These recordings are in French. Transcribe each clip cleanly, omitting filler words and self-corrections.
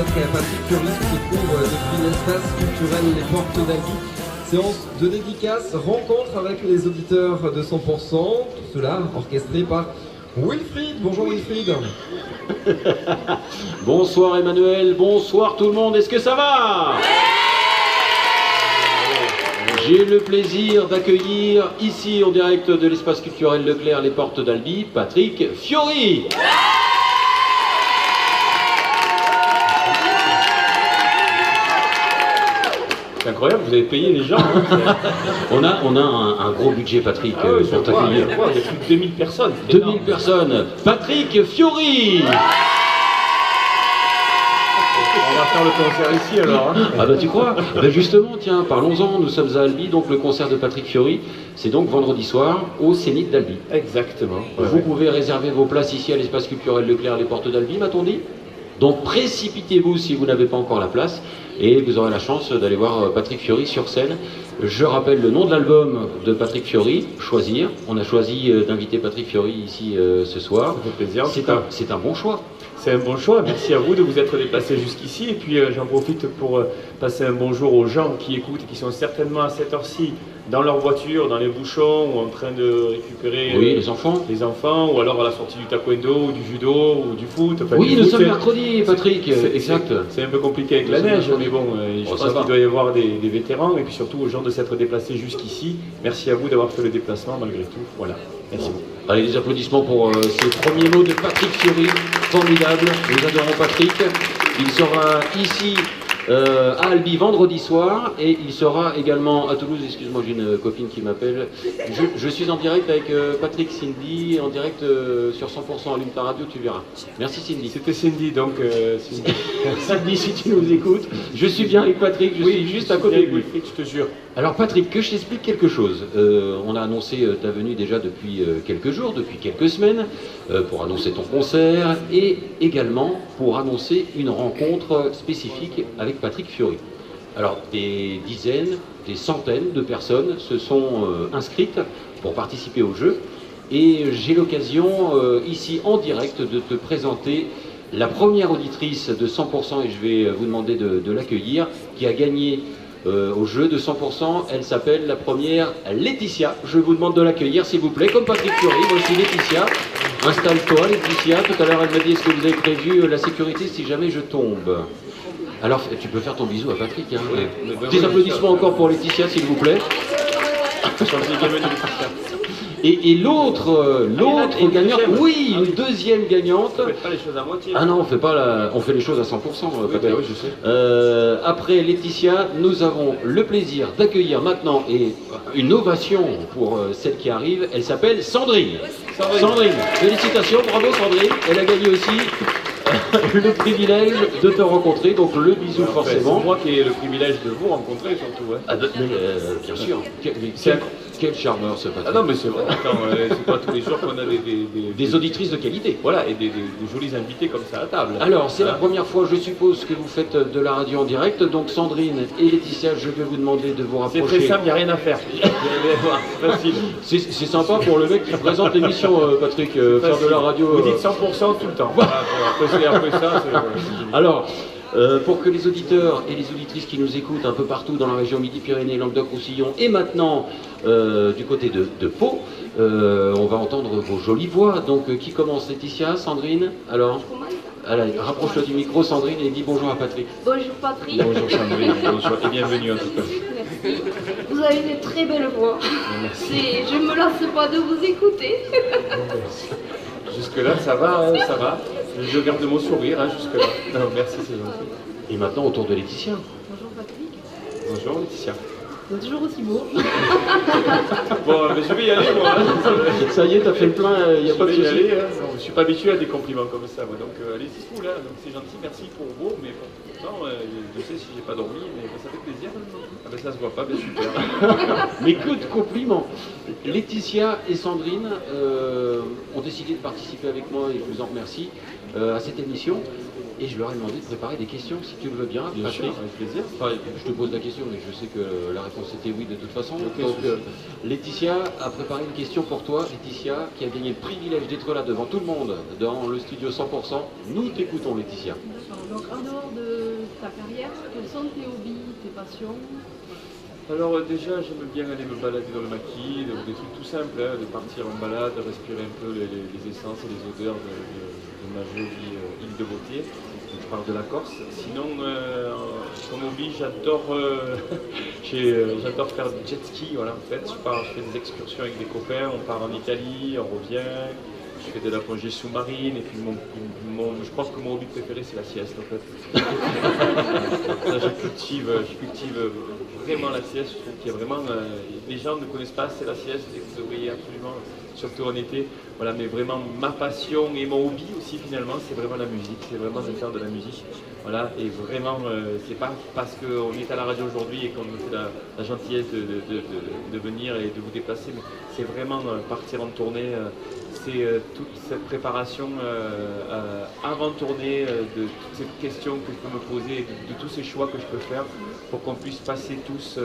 avec Patrick Fiori qui se trouve depuis l'espace culturel Les Portes d'Albi. Séance de dédicace, rencontre avec les auditeurs de 100%, tout cela orchestré par Wilfried. Bonjour Wilfried. Bonsoir Emmanuel, bonsoir tout le monde, est-ce que ça va? J'ai le plaisir d'accueillir ici en direct de l'espace culturel Leclerc Les Portes d'Albi, Patrick Fiori. C'est incroyable, vous avez payé les gens. Hein. on a un gros budget, Patrick, pour t'accueillir. Il y a plus de 2000 personnes. 2000 personnes. Patrick Fiori. On va faire le concert ici alors. Hein. Ah bah tu crois? Ben justement, tiens, parlons-en, nous sommes à Albi, donc le concert de Patrick Fiori, c'est donc vendredi soir au Zénith d'Albi. Exactement. Vous pouvez réserver vos places ici à l'espace culturel Leclerc Les Portes d'Albi, m'a-t-on dit? Donc précipitez-vous si vous n'avez pas encore la place et vous aurez la chance d'aller voir Patrick Fiori sur scène. Je rappelle le nom de l'album de Patrick Fiori, Choisir. On a choisi d'inviter Patrick Fiori ici ce soir. Ça fait plaisir. C'est un bon choix. C'est un bon choix, merci à vous de vous être déplacés jusqu'ici. Et puis j'en profite pour passer un bonjour aux gens qui écoutent et qui sont certainement à cette heure-ci dans leur voiture, dans les bouchons, ou en train de récupérer les enfants, ou alors à la sortie du taekwondo, ou du judo, ou du foot. Enfin, oui, nous sommes mercredi, Patrick, exact. C'est un peu compliqué avec la neige, mais bon, je pense qu'il doit y avoir des vétérans, et puis surtout aux gens de s'être déplacés jusqu'ici. Merci à vous d'avoir fait le déplacement malgré tout. Voilà, merci beaucoup. Allez, des applaudissements pour ces premiers mots de Patrick Fiori, formidable, nous adorons Patrick. Il sera ici à Albi vendredi soir et il sera également à Toulouse. Excuse-moi, j'ai une copine qui m'appelle. Je suis en direct avec Patrick, Cindy, en direct sur 100%. Allume ta radio, tu verras. Merci Cindy. C'était Cindy, donc Cindy. Cindy, si tu nous écoutes, je suis bien avec Patrick, je suis juste à côté de lui. Je te jure. Alors Patrick, que je t'explique quelque chose. On a annoncé ta venue déjà depuis quelques jours, depuis quelques semaines, pour annoncer ton concert et également pour annoncer une rencontre spécifique avec Patrick Fiori. Alors des dizaines, des centaines de personnes se sont inscrites pour participer au jeu et j'ai l'occasion ici en direct de te présenter la première auditrice de 100% et je vais vous demander de l'accueillir, qui a gagné au jeu de 100%, elle s'appelle la première Laetitia. Je vous demande de l'accueillir s'il vous plaît, comme Patrick Fiori. Voici Laetitia. Installe-toi Laetitia. Tout à l'heure elle m'a dit, est-ce que vous avez prévu la sécurité si jamais je tombe? Alors tu peux faire ton bisou à Patrick. Hein. Oui. Des applaudissements encore pour Laetitia s'il vous plaît. Et l'autre gagnante, oui, une deuxième gagnante. On ne fait pas les choses à moitié. Ah non, on fait les choses à 100%. Oui, bah oui, je sais. Après Laetitia, nous avons le plaisir d'accueillir maintenant et une ovation pour celle qui arrive. Elle s'appelle Sandrine. Sandrine, félicitations, bravo Sandrine. Elle a gagné aussi le privilège de te rencontrer, donc le bisou forcément. C'est moi qui ai le privilège de vous rencontrer surtout. Hein. Ah, bien sûr. Quel charmeur ce Patrick. Ah non mais c'est vrai, c'est pas tous les jours qu'on a des auditrices de qualité. Voilà, et des jolis invités comme ça à table. Alors c'est la première fois, je suppose, que vous faites de la radio en direct, donc Sandrine et Laetitia, je vais vous demander de vous rapprocher. C'est très simple, il n'y a rien à faire. Facile. C'est sympa pour le mec qui présente l'émission, Patrick, faire de la radio. Vous dites 100% tout le temps. Voilà, après ça, c'est... Alors, pour que les auditeurs et les auditrices qui nous écoutent un peu partout dans la région Midi-Pyrénées, Languedoc-Roussillon et maintenant du côté de Pau, on va entendre vos jolies voix. Donc qui commence, Laetitia, Sandrine? Alors, allez, rapproche-toi du micro Sandrine et dis bonjour à Patrick. Bonjour Patrick. Bonjour Sandrine, bonjour et bienvenue en tout cas. Merci. Vous avez une très belle voix. Merci. Je ne me lasse pas de vous écouter. Jusque-là, ça va, hein, ça va. Je garde mon sourire hein, jusque-là. Non, merci, c'est gentil. Et maintenant, autour de Laetitia. Bonjour Patrick. Bonjour Laetitia. Vous êtes toujours aussi beau. Bon, mais je vais y aller moi. Hein. Ça y est, t'as fait le plein, il n'y a pas de souci. Hein. Je ne suis pas habitué à des compliments comme ça, moi. Donc allez-y, cool, hein. Donc c'est gentil, merci pour vous. Mais pourtant, je sais si j'ai pas dormi, mais ça fait plaisir. Ah ben ça se voit pas, ben super. Mais que de compliments. Laetitia et Sandrine ont décidé de participer avec moi, et je vous en remercie, à cette émission. et je leur ai demandé de préparer des questions, si tu le veux bien. Bien sûr, Patrick. avec plaisir. Enfin, je te pose la question, mais je sais que la réponse était oui de toute façon. Aucun Donc, souci. Laetitia a préparé une question pour toi. Laetitia, qui a gagné le privilège d'être là devant tout le monde, dans le studio 100%. Nous t'écoutons, Laetitia. D'accord. Donc en dehors de ta carrière, quels sont tes hobbies, tes passions? Alors déjà, j'aime bien aller me balader dans le maquis, des trucs tout simples, hein, de partir en balade, de respirer un peu les essences et les odeurs de ma jolie île de beauté. Je parle de la Corse. Sinon, comme hobby, j'adore j'adore faire du jet ski. Voilà, en fait, je fais des excursions avec des copains, on part en Italie, on revient. Je fais de la plongée sous-marine et puis je pense que mon hobby préféré c'est la sieste en fait. Ça, je cultive vraiment la sieste. Je trouve qu'il y a vraiment, les gens ne connaissent pas assez la sieste et vous devriez absolument, surtout en été. Voilà, mais vraiment ma passion et mon hobby aussi finalement c'est vraiment la musique, c'est vraiment de faire de la musique. Voilà, et vraiment c'est pas parce qu'on est à la radio aujourd'hui et qu'on nous fait la gentillesse de venir et de vous déplacer, mais c'est vraiment partir en tournée. C'est toute cette préparation avant tournée, de toutes ces questions que je peux me poser, de tous ces choix que je peux faire pour qu'on puisse passer tous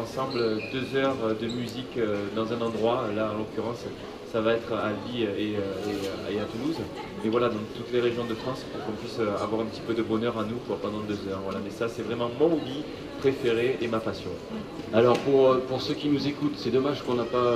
ensemble 2 heures de musique dans un endroit. Là, en l'occurrence, ça va être à Albi et à Toulouse. Et voilà, dans toutes les régions de France pour qu'on puisse avoir un petit peu de bonheur à nous pendant 2 heures. Voilà, mais ça, c'est vraiment mon hobby préféré et ma passion. Alors pour ceux qui nous écoutent, c'est dommage qu'on n'a pas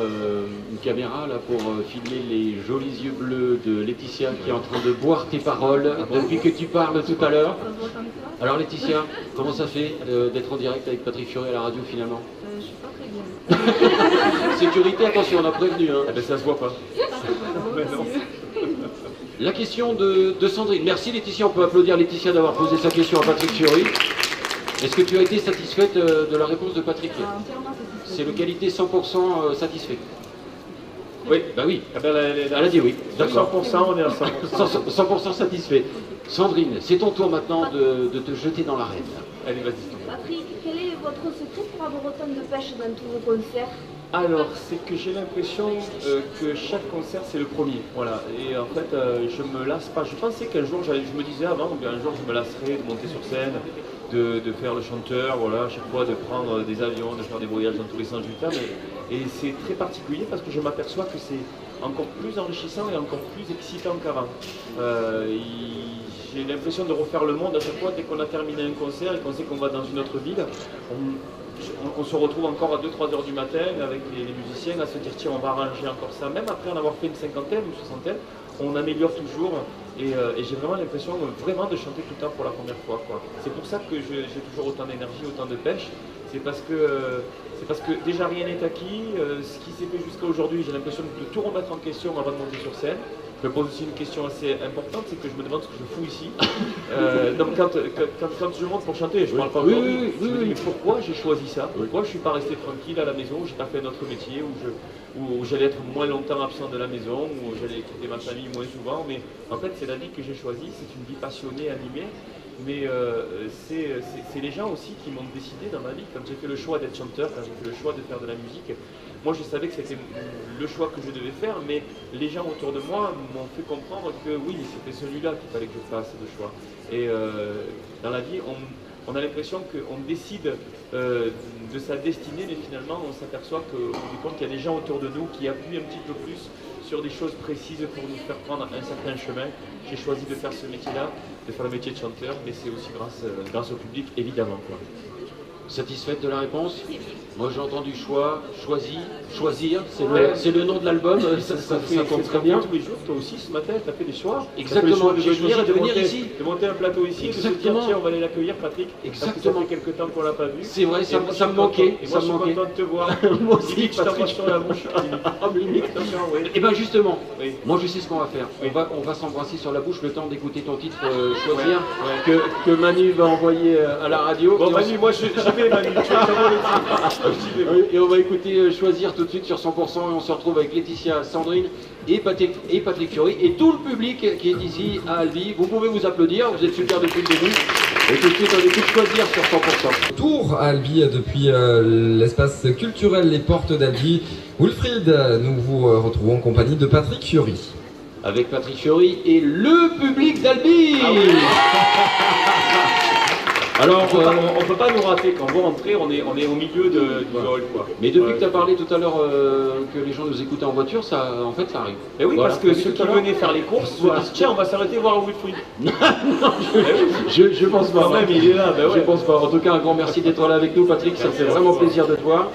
une caméra là pour filmer les jolis yeux bleus de Laetitia qui est en train de boire tes paroles depuis que tu parles tout à l'heure. Ça se voit comme ça? Alors Laetitia, comment ça fait d'être en direct avec Patrick Fiori à la radio finalement? Je suis pas très bien. Sécurité, attention, on a prévenu. Hein. Eh ben, ça se voit pas. Mais non. La question de Sandrine. Merci Laetitia, on peut applaudir Laetitia d'avoir posé sa question à Patrick Fiori. Est-ce que tu as été satisfaite de la réponse de Patrick? Entièrement satisfaite. C'est localité 100% satisfait. Oui. Bah oui. Eh ben, Elle a dit oui. D'accord. 100%, on est à 100%. 100% satisfait. Sandrine, c'est ton tour maintenant de te jeter dans l'arène. Allez, vas-y. Patrick, quel est votre secret pour avoir autant de pêche dans tous vos concerts? Alors, c'est que j'ai l'impression que chaque concert c'est le premier, voilà. Et en fait, je me lasse pas. Je pensais qu'un jour, je me disais avant, un jour je me lasserais de monter sur scène, de faire le chanteur, voilà, à chaque fois de prendre des avions, de faire des voyages dans tous les sens du terme. Et c'est très particulier parce que je m'aperçois que c'est encore plus enrichissant et encore plus excitant qu'avant. J'ai l'impression de refaire le monde à chaque fois dès qu'on a terminé un concert et qu'on sait qu'on va dans une autre ville. On se retrouve encore à 2-3 heures du matin avec les musiciens à se dire tiens on va arranger encore ça. Même après en avoir fait une cinquantaine ou soixantaine, on améliore toujours et j'ai vraiment l'impression vraiment de chanter tout le temps pour la première fois. C'est pour ça que j'ai toujours autant d'énergie, autant de pêche. C'est parce que déjà rien n'est acquis. Ce qui s'est fait jusqu'à aujourd'hui, j'ai l'impression de tout remettre en question avant de monter sur scène. Je me pose aussi une question assez importante, c'est que je me demande ce que je fous ici. Donc quand je monte pour chanter, je ne parle pas encore. Je me dis mais pourquoi j'ai choisi ça? Pourquoi je ne suis pas resté tranquille à la maison, où je n'ai pas fait un autre métier, où j'allais être moins longtemps absent de la maison, où j'allais quitter ma famille moins souvent. Mais en fait c'est la vie que j'ai choisie, c'est une vie passionnée, animée. Mais c'est les gens aussi qui m'ont décidé dans ma vie. Quand j'ai fait le choix d'être chanteur, quand j'ai fait le choix de faire de la musique, moi je savais que c'était le choix que je devais faire, mais les gens autour de moi m'ont fait comprendre que oui, c'était celui-là qu'il fallait que je fasse le choix. Et dans la vie, on a l'impression qu'on décide de sa destinée, mais finalement on s'aperçoit qu'il y a des gens autour de nous qui appuient un petit peu plus sur des choses précises pour nous faire prendre un certain chemin. J'ai choisi de faire ce métier-là, de faire le métier de chanteur, mais c'est aussi grâce au public, évidemment. Satisfaite de la réponse? Moi j'ai entendu choix, choisir, c'est le nom de l'album, ça tombe très bien. Tous les jours, toi aussi ce matin, tu as fait des choix. Exactement, j'ai choisi de venir ici. De monter un plateau ici, de se dire tiens, on va aller l'accueillir Patrick. Exactement. Parce que ça fait quelques temps qu'on l'a pas vu. C'est vrai, ça me manquait. Et moi je suis content de te voir. Moi aussi, Limite, je t'embrasse sur la bouche. Et bien justement, oui. moi je sais ce qu'on va faire. Oui. On va s'embrasser sur la bouche le temps d'écouter ton titre Choisir, que Manu va envoyer à la radio. Bon Manu, moi j'y vais Manu, tu vas savoir le titre. Et on va écouter Choisir tout de suite sur 100% et on se retrouve avec Laetitia, Sandrine et Patrick Fiori et tout le public qui est ici à Albi. Vous pouvez vous applaudir, vous êtes super depuis le début. Et tout de suite on écoute Choisir sur 100%. Tour à Albi depuis l'espace culturel Les Portes d'Albi. Wilfried, nous vous retrouvons en compagnie de Patrick Fiori. avec Patrick Fiori et le public d'Albi. Ah oui. Alors, on ne peut pas nous rater, quand vous rentrez, on est au milieu du hall, quoi. mais depuis que tu as parlé tout à l'heure que les gens nous écoutaient en voiture, ça, en fait, ça arrive. Mais oui, Voilà. parce que ceux qui venaient faire les courses se disent tiens, on va s'arrêter voir Wilfried. Je pense pas. Quand même, il est là, bah ouais. Je pense pas. En tout cas, un grand merci d'être là avec nous, Patrick. Ça fait vraiment plaisir de te voir.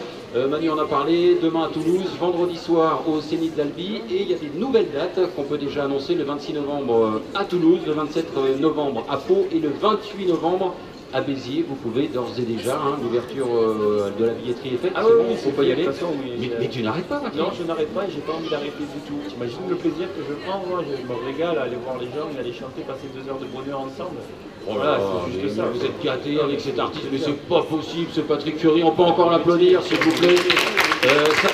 Manu en a parlé, demain à Toulouse, vendredi soir au Zénith d'Albi, et il y a des nouvelles dates qu'on peut déjà annoncer, le 26 novembre à Toulouse, le 27 novembre à Pau et le 28 novembre à Béziers. Vous pouvez d'ores et déjà, l'ouverture de la billetterie est faite, Ah c'est oui, bon, oui, on peut y aller. de toute façon, oui. Mais tu n'arrêtes pas, Patrick. Non, je n'arrête pas et j'ai pas envie d'arrêter du tout. T'imagines le plaisir que je prends, moi, je me régale à aller voir les gens et aller chanter, passer 2 heures de bonheur ensemble. Voilà, c'est juste ça. Vous êtes gâtés avec cet artiste, mais c'est pas possible, ce Patrick Fiori, on peut encore l'applaudir, s'il vous plaît.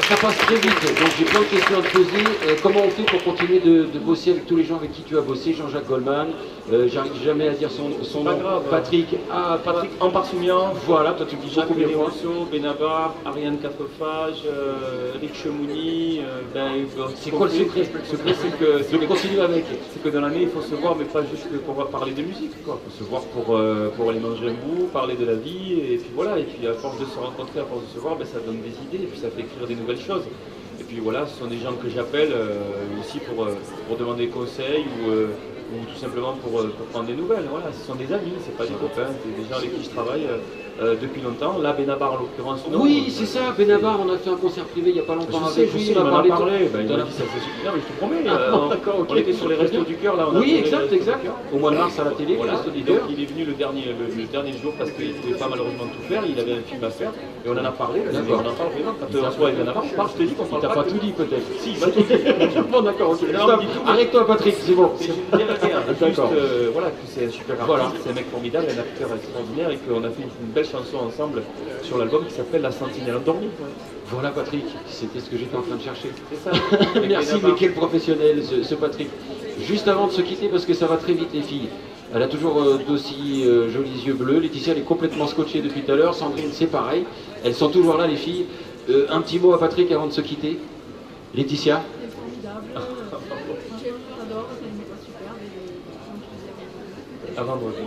Ça passe très vite, donc j'ai plein de questions à te poser. Comment on fait pour continuer de bosser avec tous les gens avec qui tu as bossé? Jean-Jacques Goldman, j'arrive jamais à dire son nom. Grave. Patrick Amparsoumian, voilà, toi tu me dis Jacques beaucoup bien. Rousseau, Benabar, Ariane Quatrefages, Eric Chemouni. C'est quoi le secret? Le secret, c'est que De continuer avec. C'est que dans l'année, il faut se voir, mais pas juste pour parler de musique, quoi. Il faut se voir pour aller manger un bout, parler de la vie, et puis voilà. Et puis à force de se rencontrer, à force de se voir, ça donne des idées, et puis ça fait écrire des nouvelles choses. Et puis voilà, ce sont des gens que j'appelle aussi pour demander conseil ou tout simplement pour prendre des nouvelles. Voilà, ce sont des amis, c'est pas des copains, c'est des gens avec qui je travaille depuis longtemps. Là, Benabar en l'occurrence, non. Oui, c'est ça, Benabar, on a fait un concert privé il n'y a pas longtemps avec lui, il m'en a parlé. de... Il m'a dit ça c'est super, mais je te promets, d'accord, ok. on était sur les Restos du Cœur, là. On a Oui, fait les exact, Restos du exact. Cœur. Au mois de mars à la télé, Voilà, Restos du donc Cœur. il est venu le dernier jour parce qu'il ne pouvait pas malheureusement tout faire, il avait un film à faire, et on en a parlé, on en parle vraiment. Quand on reçoit Benabar, je te dis qu'on parle T'as pas pas tout dit peut-être. Si, il va tout dire. Bon, d'accord, ok. Non, Stop. mais du coup, Arrête-toi, Patrick, c'est bon. Mais je dirais rien, juste D'accord. voilà, que c'est un super artiste, Voilà. c'est un mec formidable, un acteur extraordinaire et qu'on a fait une belle chanson ensemble sur l'album qui s'appelle La Sentinelle Endormie. Voilà, Patrick, c'était ce que j'étais en train de chercher. C'est ça. Merci, mais quel professionnel ce Patrick. Juste avant de se quitter, parce que ça va très vite les filles, elle a toujours d'aussi jolis yeux bleus. Laetitia, elle est complètement scotchée depuis tout à l'heure. Sandrine, c'est pareil. Elles sont toujours là, les filles. Un petit mot à Patrick avant de se quitter. Laetitia. C'est formidable. J'adore, c'est une époque superbe et comme je disais, À vendredi.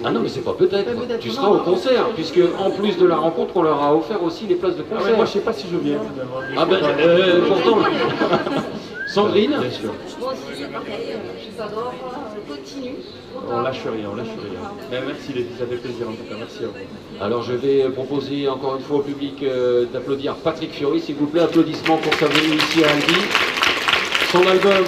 Ah non, mais c'est pas peut-être. Peut-être, Tu non, seras au non. concert, puisque en plus de la rencontre, on leur a offert aussi les places de Ah ouais, concert. moi je sais pas si je viens finalement. Ah ben, pourtant. Sandrine. Bien sûr. Moi aussi, pareil, j'adore, continue. On lâche rien, on lâche rien. Mais merci les filles, ça fait plaisir en tout cas, merci à vous. Alors je vais proposer encore une fois au public d'applaudir Patrick Fiori, s'il vous plaît, applaudissements pour sa venue ici à Albi. Son album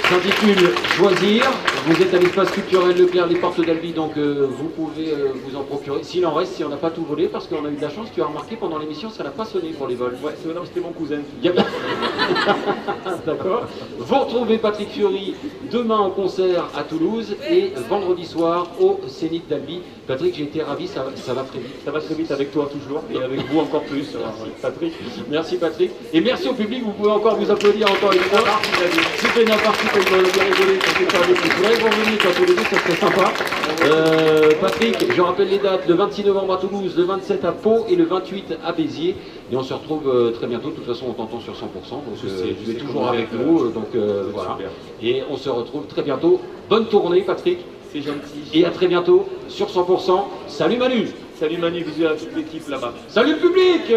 s'intitule Choisir. Vous êtes à l'espace culturel Leclerc, les portes d'Albi, donc vous pouvez vous en procurer. S'il en reste, si on n'a pas tout volé, parce qu'on a eu de la chance, tu as remarqué pendant l'émission, ça n'a pas sonné pour les vols. Ouais, non, c'était mon cousin. D'accord. Vous retrouvez Patrick Fiori demain en concert à Toulouse et vendredi soir au Zénith d'Albi. Patrick, j'ai été ravi, ça va très vite. Ça va très vite avec toi toujours et avec vous encore plus, Patrick. Merci Patrick. Et merci au public, vous pouvez encore vous applaudir encore une fois. C'était n'importe quoi, on a bien rigolé, c'était pas avec vous. Faudrait que vous reveniez quand tous les deux, ça serait sympa. Patrick, je rappelle les dates, le 26 novembre à Toulouse, le 27 à Pau et le 28 à Béziers. Et on se retrouve très bientôt, de toute façon on t'entend sur 100%, donc tu es toujours avec nous, donc voilà. Super. Et on se retrouve très bientôt. Bonne tournée Patrick. C'est gentil. Et à très bientôt sur 100%. Salut Manu. Salut Manu, bisous à toute l'équipe là-bas. Salut le public.